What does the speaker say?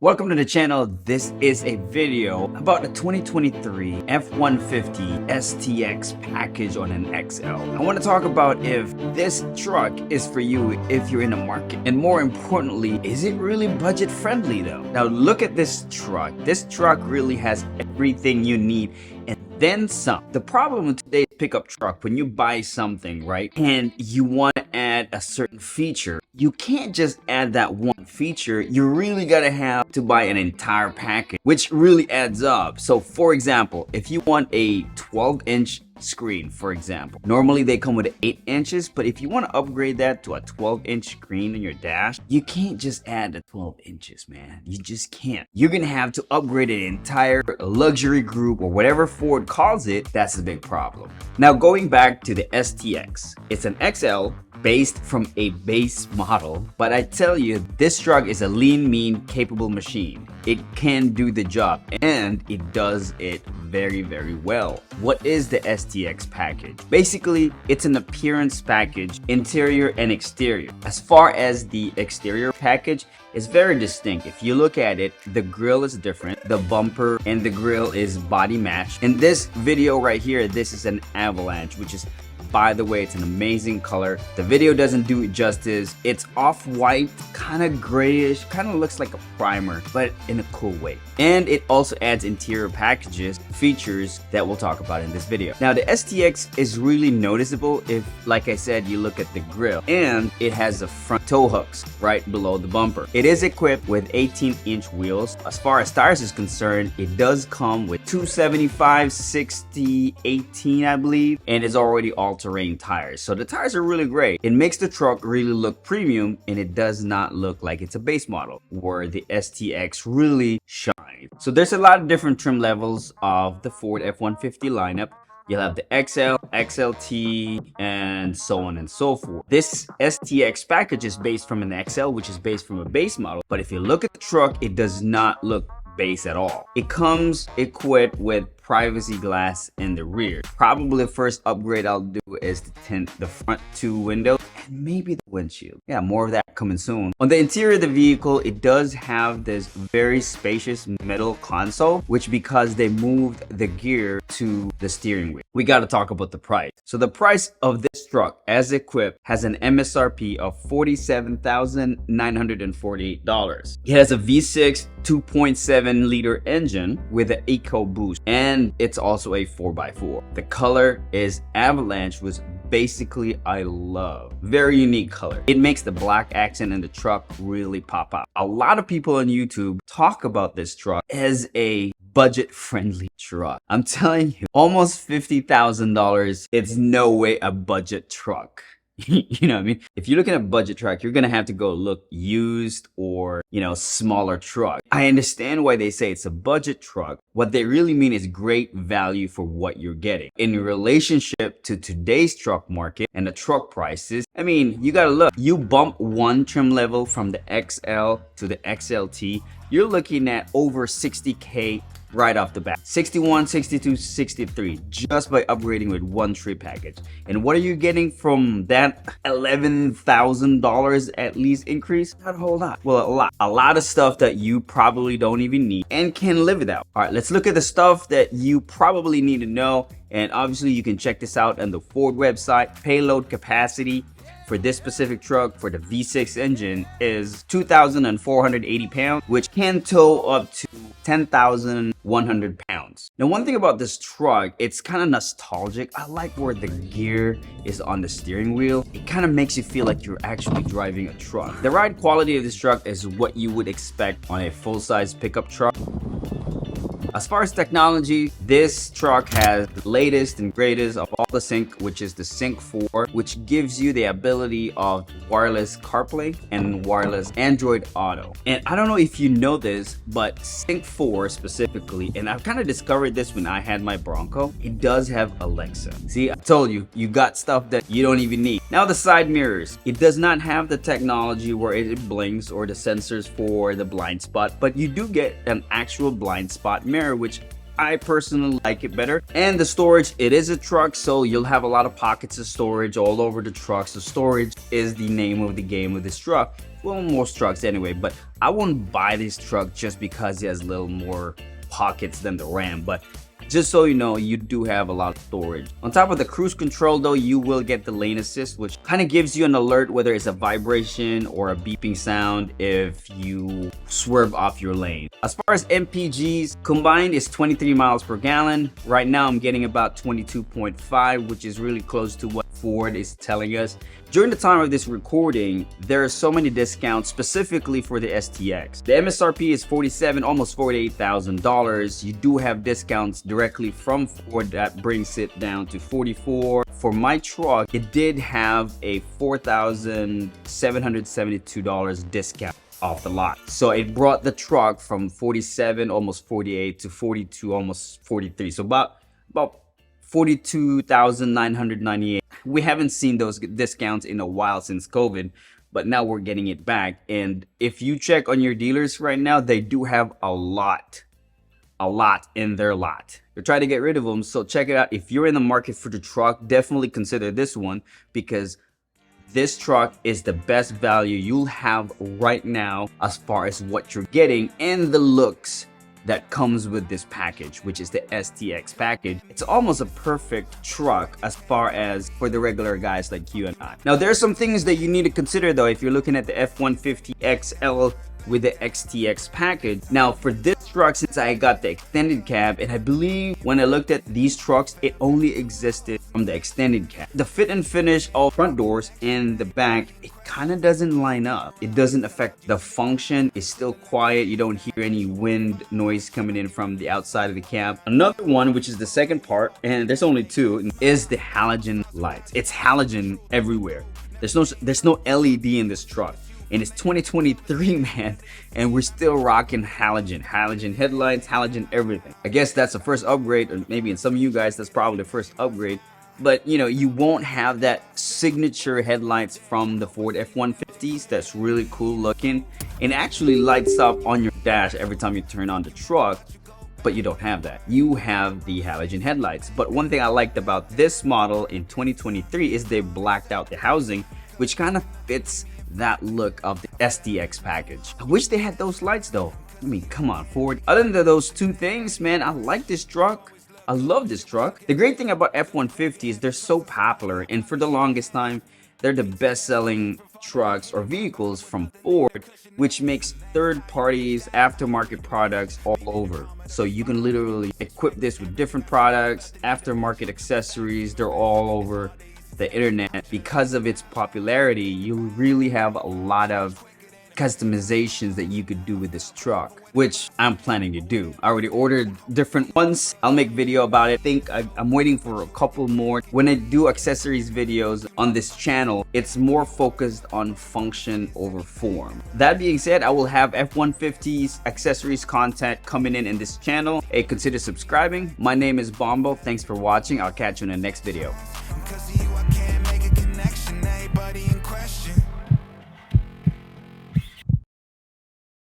Welcome to the channel. This is a video about the 2023 F-150 STX package on an XL. I want to talk about if this truck is for you if you're in the market. And more importantly, is it really budget friendly though? Now look at this truck. This truck really has everything you need and then some. The problem with today's pickup truck, when you buy something, right, and you want to add a certain feature, you can't just add that one feature. You really gotta have to buy an entire package, which really adds up. So for example, if you want a 12-inch screen, for example, normally they come with 8 inches, but if you want to upgrade that to a 12-inch screen in your dash, you can't just add the 12 inches, man. You just can't. You're gonna have to upgrade an entire luxury group or whatever Ford calls it. That's a big problem. Now going back to the STX, it's an XL based from a base model, but I tell you, this truck is a lean, mean, capable machine. It can do the job and it does it very, very well. What is the STX package? Basically, it's an appearance package, interior and exterior. As far as the exterior package, it's very distinct. If you look at it, the grille is different. The bumper and the grille is body matched. In this video right here, this is an Avalanche, which is, by the way, it's an amazing color. The video doesn't do it justice. It's off-white, kind of grayish, kind of looks like a primer, but in a cool way. And it also adds interior packages, features that we'll talk about in this video. Now, the STX is really noticeable if, like I said, you look at the grille, and it has the front tow hooks right below the bumper. It is equipped with 18-inch wheels. As far as tires is concerned, it does come with 275, 60, 18, I believe, and it's already all-terrain tires. So the tires are really great. It makes the truck really look premium, and it does not look like it's a base model, where the STX really shines. So there's a lot of different trim levels of the Ford F-150 lineup. You'll have the XL, XLT, and so on and so forth. This STX package is based from an XL, which is based from a base model. But if you look at the truck, it does not look base at all. It comes equipped with privacy glass in the rear. Probably the first upgrade I'll do is to tint the front 2 windows and maybe the windshield. Yeah, more of that coming soon. On the interior of the vehicle, it does have this very spacious metal console, which because they moved the gear to the steering wheel. We got to talk about the price. So the price of this truck as equipped has an MSRP of $47,948. It has a V6 2.7 liter engine with an EcoBoost, and it's also a 4x4. The color is Avalanche, which basically I love. Very unique color. It makes the black accent in the truck really pop out. A lot of people on YouTube talk about this truck as a budget-friendly truck. I'm telling you, almost $50,000. It's no way a budget truck. You know what I mean? If you're looking at a budget truck, you're gonna have to go look used or, smaller truck. I understand why they say it's a budget truck. What they really mean is great value for what you're getting. In relationship to today's truck market and the truck prices, I mean, you gotta look. You bump one trim level from the XL to the XLT, you're looking at over 60K right off the bat. 61, 62, 63, just by upgrading with one trim package. And what are you getting from that $11,000 at least increase? Not a whole lot. Well, a lot. A lot of stuff that you probably don't even need and can live without. All right, let's look at the stuff that you probably need to know. And obviously you can check this out on the Ford website. Payload capacity for this specific truck for the V6 engine is 2,480 pounds, which can tow up to 10,100 pounds. Now, one thing about this truck, it's kind of nostalgic. I like where the gear is on the steering wheel. It kind of makes you feel like you're actually driving a truck. The ride quality of this truck is what you would expect on a full-size pickup truck. As far as technology, this truck has the latest and greatest of all the Sync, which is the Sync 4, which gives you the ability of wireless CarPlay and wireless Android Auto. And I don't know if you know this, but Sync 4 specifically, and I've kind of discovered this when I had my Bronco, it does have Alexa. See, I told you, you got stuff that you don't even need. Now the side mirrors, it does not have the technology where it blinks or the sensors for the blind spot, but you do get an actual blind spot mirror, which I personally like it better. And the storage, it is a truck, so you'll have a lot of pockets of storage all over the truck. So storage is the name of the game with this truck. Well, most trucks anyway, but I won't buy this truck just because it has a little more pockets than the Ram. But just so you know, you do have a lot of storage. On top of the cruise control though, you will get the lane assist, which kind of gives you an alert whether it's a vibration or a beeping sound if you swerve off your lane. As far as MPGs, combined is 23 miles per gallon. Right now I'm getting about 22.5, which is really close to what Ford is telling us. During the time of this recording, there are so many discounts specifically for the STX. The MSRP is $47,000, almost $48,000. You do have discounts directly from Ford that brings it down to $44,000. For my truck, it did have a $4,772 discount off the lot. So it brought the truck from 47, almost 48 to 42, almost 43. So about $42,998. We haven't seen those discounts in a while since COVID, but now we're getting it back. And if you check on your dealers right now, they do have a lot in their lot. They're trying to get rid of them. So check it out. If you're in the market for the truck, definitely consider this one, because this truck is the best value you'll have right now as far as what you're getting and the looks that comes with this package, which is the STX package. It's almost a perfect truck as far as for the regular guys like you and I. Now, there are some things that you need to consider though if you're looking at the F-150 XL with the STX package. Now, for this truck, since I got the extended cab, and I believe when I looked at these trucks, it only existed from the extended cab. The fit and finish, all front doors and the back, it kind of doesn't line up. It doesn't affect the function. It's still quiet. You don't hear any wind noise coming in from the outside of the cab. Another one, which is the second part, and there's only two, is the halogen lights. It's halogen everywhere. There's no LED in this truck. And it's 2023, man, and we're still rocking halogen headlights, halogen everything. I guess that's the first upgrade, or maybe in some of you guys that's probably the first upgrade. But you know, you won't have that signature headlights from the Ford F-150s. That's really cool looking and actually lights up on your dash every time you turn on the truck. But you don't have that. You have the halogen headlights. But one thing I liked about this model in 2023 is they blacked out the housing, which kind of fits that look of the STX package. I wish they had those lights though. I mean, come on, Ford. Other than those two things, man, I like this truck. I love this truck. The great thing about F-150 is they're so popular, and for the longest time, they're the best-selling trucks or vehicles from Ford, which makes third parties, aftermarket products all over. So you can literally equip this with different products, aftermarket accessories, they're all over the internet. Because of its popularity, you really have a lot of customizations that you could do with this truck, which I'm planning to do. I already ordered different ones. I'll make video about it. I think I'm waiting for a couple more. When I do accessories videos on this channel, it's more focused on function over form. That being said, I will have F-150's accessories content coming in this channel. Hey, consider subscribing. My name is Bombo. Thanks for watching. I'll catch you in the next video.